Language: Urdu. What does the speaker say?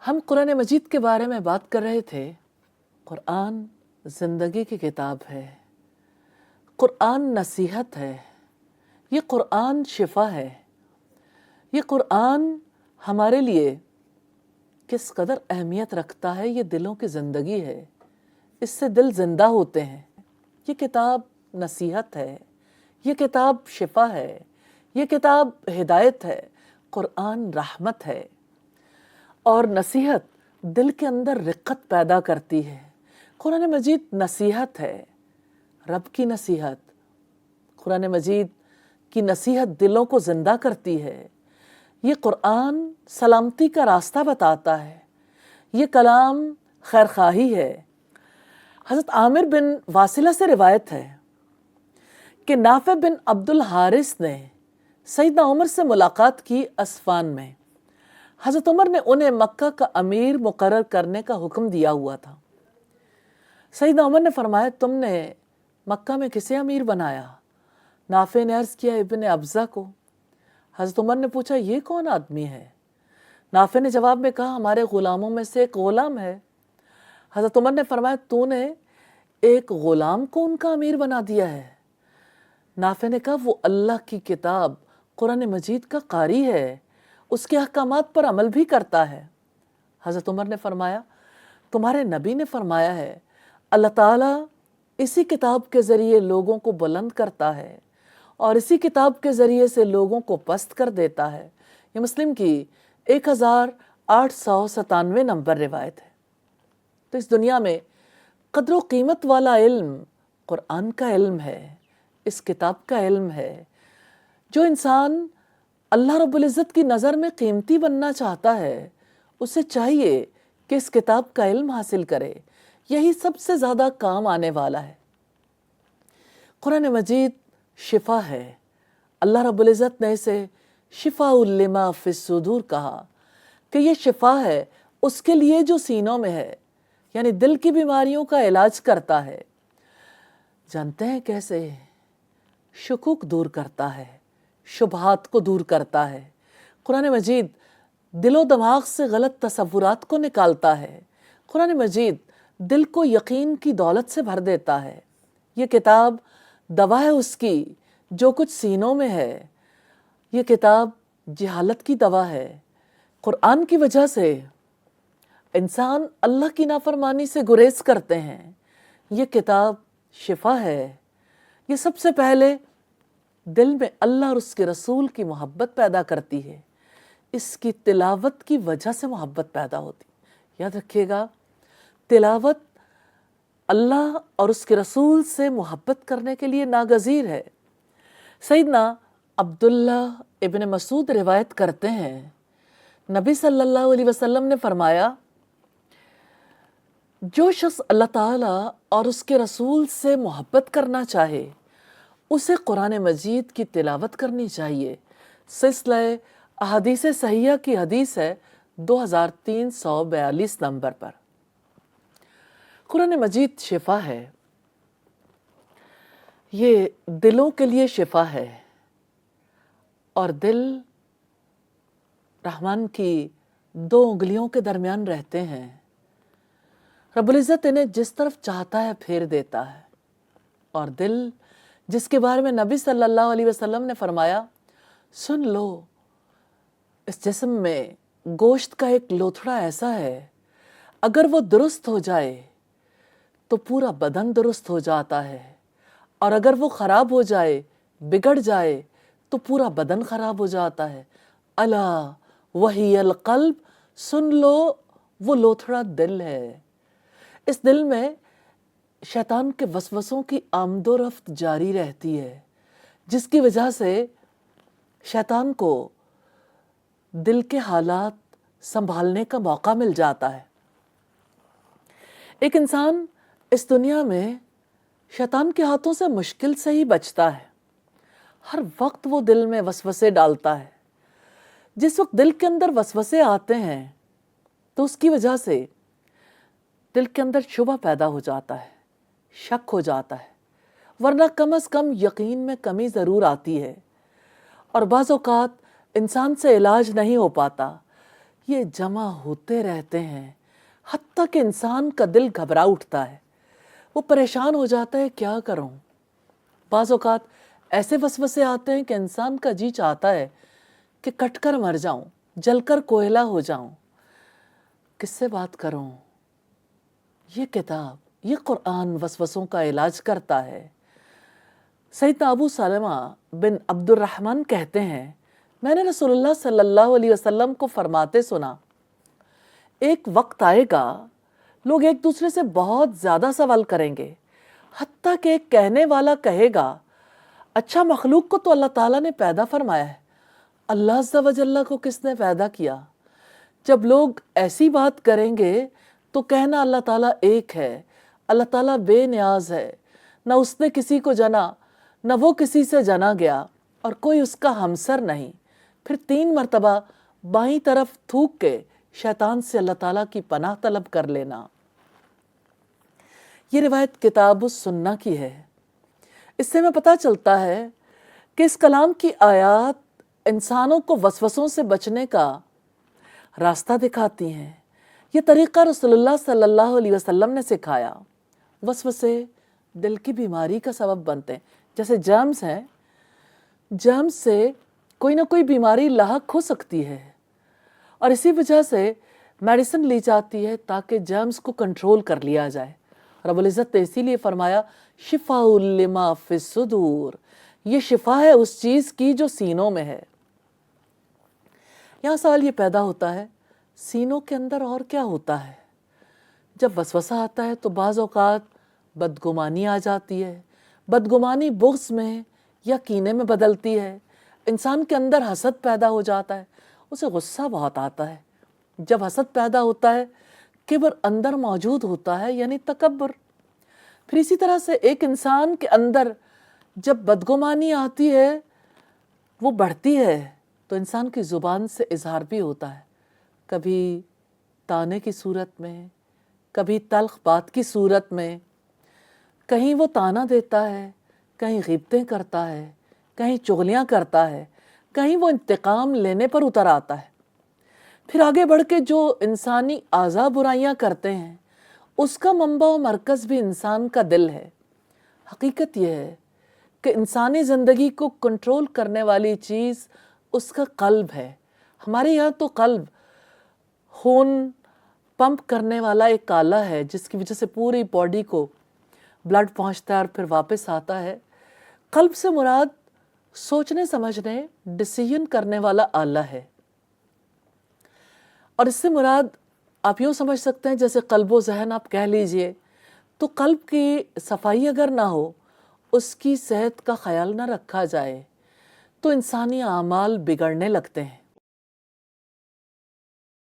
ہم قرآن مجید کے بارے میں بات کر رہے تھے۔ قرآن زندگی کی کتاب ہے، قرآن نصیحت ہے، یہ قرآن شفا ہے، یہ قرآن ہمارے لیے کس قدر اہمیت رکھتا ہے، یہ دلوں کی زندگی ہے، اس سے دل زندہ ہوتے ہیں۔ یہ کتاب نصیحت ہے، یہ کتاب شفا ہے، یہ کتاب ہدایت ہے، قرآن رحمت ہے۔ اور نصیحت دل کے اندر رقت پیدا کرتی ہے۔ قرآن مجید نصیحت ہے، رب کی نصیحت۔ قرآن مجید کی نصیحت دلوں کو زندہ کرتی ہے۔ یہ قرآن سلامتی کا راستہ بتاتا ہے، یہ کلام خیرخواہی ہے۔ حضرت عامر بن واصلہ سے روایت ہے کہ نافع بن عبد الحارث نے سیدنا عمر سے ملاقات کی اسفان میں۔ حضرت عمر نے انہیں مکہ کا امیر مقرر کرنے کا حکم دیا ہوا تھا۔ سیدنا عمر نے فرمایا، تم نے مکہ میں کسے امیر بنایا؟ نافع نے عرض کیا، ابن ابزہ کو۔ حضرت عمر نے پوچھا، یہ کون آدمی ہے؟ نافع نے جواب میں کہا، ہمارے غلاموں میں سے ایک غلام ہے۔ حضرت عمر نے فرمایا، تو نے ایک غلام کو ان کا امیر بنا دیا ہے؟ نافع نے کہا، وہ اللہ کی کتاب قرآن مجید کا قاری ہے، اس کے احکامات پر عمل بھی کرتا ہے۔ حضرت عمر نے فرمایا، تمہارے نبی نے فرمایا ہے، اللہ تعالیٰ اسی کتاب کے ذریعے لوگوں کو بلند کرتا ہے اور اسی کتاب کے ذریعے سے لوگوں کو پست کر دیتا ہے۔ یہ مسلم کی 1897 نمبر روایت ہے۔ تو اس دنیا میں قدر و قیمت والا علم قرآن کا علم ہے، اس کتاب کا علم ہے۔ جو انسان اللہ رب العزت کی نظر میں قیمتی بننا چاہتا ہے، اسے چاہیے کہ اس کتاب کا علم حاصل کرے، یہی سب سے زیادہ کام آنے والا ہے۔ قرآن مجید شفا ہے۔ اللہ رب العزت نے اسے شفاء لما فی الصدور کہا کہ یہ شفا ہے اس کے لیے جو سینوں میں ہے، یعنی دل کی بیماریوں کا علاج کرتا ہے۔ جانتے ہیں کیسے؟ شکوک دور کرتا ہے، شبہات کو دور کرتا ہے۔ قرآن مجید دل و دماغ سے غلط تصورات کو نکالتا ہے۔ قرآن مجید دل کو یقین کی دولت سے بھر دیتا ہے۔ یہ کتاب دوا ہے اس کی جو کچھ سینوں میں ہے۔ یہ کتاب جہالت کی دوا ہے۔ قرآن کی وجہ سے انسان اللہ کی نافرمانی سے گریز کرتے ہیں۔ یہ کتاب شفا ہے۔ یہ سب سے پہلے دل میں اللہ اور اس کے رسول کی محبت پیدا کرتی ہے۔ اس کی تلاوت کی وجہ سے محبت پیدا ہوتی ہے۔ یاد رکھیے گا، تلاوت اللہ اور اس کے رسول سے محبت کرنے کے لیے ناگزیر ہے۔ سیدنا عبداللہ ابن مسعود روایت کرتے ہیں، نبی صلی اللہ علیہ وسلم نے فرمایا، جو شخص اللہ تعالیٰ اور اس کے رسول سے محبت کرنا چاہے اسے قرآن مجید کی تلاوت کرنی چاہیے۔ سلسلہ احادیث صحیحہ کی حدیث ہے 2342 نمبر پر۔ قرآن مجید شفا ہے، یہ دلوں کے لیے شفا ہے، اور دل رحمان کی 2 انگلیوں کے درمیان رہتے ہیں۔ رب العزت انہیں جس طرف چاہتا ہے پھیر دیتا ہے، اور دل جس کے بارے میں نبی صلی اللہ علیہ وسلم نے فرمایا، سن لو، اس جسم میں گوشت کا ایک لوتھڑا ایسا ہے، اگر وہ درست ہو جائے تو پورا بدن درست ہو جاتا ہے، اور اگر وہ خراب ہو جائے، بگڑ جائے تو پورا بدن خراب ہو جاتا ہے۔ الا وہی القلب، سن لو، وہ لوتھڑا دل ہے۔ اس دل میں شیطان کے وسوسوں کی آمد و رفت جاری رہتی ہے، جس کی وجہ سے شیطان کو دل کے حالات سنبھالنے کا موقع مل جاتا ہے۔ ایک انسان اس دنیا میں شیطان کے ہاتھوں سے مشکل سے ہی بچتا ہے۔ ہر وقت وہ دل میں وسوسے ڈالتا ہے۔ جس وقت دل کے اندر وسوسے آتے ہیں تو اس کی وجہ سے دل کے اندر شبہ پیدا ہو جاتا ہے، شک ہو جاتا ہے، ورنہ کم از کم یقین میں کمی ضرور آتی ہے، اور بعض اوقات انسان سے علاج نہیں ہو پاتا۔ یہ جمع ہوتے رہتے ہیں، حتیٰ کہ انسان کا دل گھبرا اٹھتا ہے، وہ پریشان ہو جاتا ہے کیا کروں۔ بعض اوقات ایسے وسوسے آتے ہیں کہ انسان کا جی چاہتا ہے کہ کٹ کر مر جاؤں، جل کر کوئلہ ہو جاؤں، کس سے بات کروں۔ یہ کتاب، یہ قرآن وسوسوں کا علاج کرتا ہے۔ سیدنا ابو سلمہ بن عبد الرحمن کہتے ہیں، میں نے رسول اللہ صلی اللہ علیہ وسلم کو فرماتے سنا، ایک وقت آئے گا لوگ ایک دوسرے سے بہت زیادہ سوال کریں گے، حتیٰ کہ ایک کہنے والا کہے گا اچھا مخلوق کو تو اللہ تعالیٰ نے پیدا فرمایا ہے، اللہ عز و جل کو کس نے پیدا کیا۔ جب لوگ ایسی بات کریں گے تو کہنا اللہ تعالیٰ ایک ہے، اللہ تعالیٰ بے نیاز ہے، نہ اس نے کسی کو جنا نہ وہ کسی سے جنا گیا، اور کوئی اس کا ہمسر نہیں۔ پھر 3 مرتبہ بائیں طرف تھوک کے شیطان سے اللہ تعالیٰ کی پناہ طلب کر لینا۔ یہ روایت کتاب السنہ کی ہے۔ اس سے ہمیں پتہ چلتا ہے کہ اس کلام کی آیات انسانوں کو وسوسوں سے بچنے کا راستہ دکھاتی ہیں۔ یہ طریقہ رسول اللہ صلی اللہ علیہ وسلم نے سکھایا۔ وسوسے دل کی بیماری کا سبب بنتے ہیں، جیسے جرمز ہیں، جرمز سے کوئی نہ کوئی بیماری لاحق ہو سکتی ہے، اور اسی وجہ سے میڈیسن لی جاتی ہے تاکہ جرمز کو کنٹرول کر لیا جائے۔ رب العزت نے اسی لیے فرمایا شفاء لما فی الصدور، یہ شفا ہے اس چیز کی جو سینوں میں ہے۔ یہاں سوال یہ پیدا ہوتا ہے سینوں کے اندر اور کیا ہوتا ہے؟ جب وسوسہ آتا ہے تو بعض اوقات بدگمانی آ جاتی ہے، بدگمانی بغض میں یا کینے میں بدلتی ہے، انسان کے اندر حسد پیدا ہو جاتا ہے، اسے غصہ بہت آتا ہے۔ جب حسد پیدا ہوتا ہے کبر اندر موجود ہوتا ہے، یعنی تکبر۔ پھر اسی طرح سے ایک انسان کے اندر جب بدگمانی آتی ہے، وہ بڑھتی ہے تو انسان کی زبان سے اظہار بھی ہوتا ہے، کبھی تانے کی صورت میں، کبھی تلخ بات کی صورت میں، کہیں وہ تانا دیتا ہے، کہیں غیبتیں کرتا ہے، کہیں چغلیاں کرتا ہے، کہیں وہ انتقام لینے پر اتر آتا ہے۔ پھر آگے بڑھ کے جو انسانی اعضاء برائیاں کرتے ہیں، اس کا منبع و مرکز بھی انسان کا دل ہے۔ حقیقت یہ ہے کہ انسانی زندگی کو کنٹرول کرنے والی چیز اس کا قلب ہے۔ ہمارے یہاں تو قلب خون پمپ کرنے والا ایک آلہ ہے، جس کی وجہ سے پوری باڈی کو بلڈ پہنچتا ہے اور پھر واپس آتا ہے۔ قلب سے مراد سوچنے سمجھنے، ڈیسیژن کرنے والا آلہ ہے، اور اس سے مراد آپ یوں سمجھ سکتے ہیں جیسے قلب و ذہن آپ کہہ لیجئے۔ تو قلب کی صفائی اگر نہ ہو، اس کی صحت کا خیال نہ رکھا جائے تو انسانی اعمال بگڑنے لگتے ہیں۔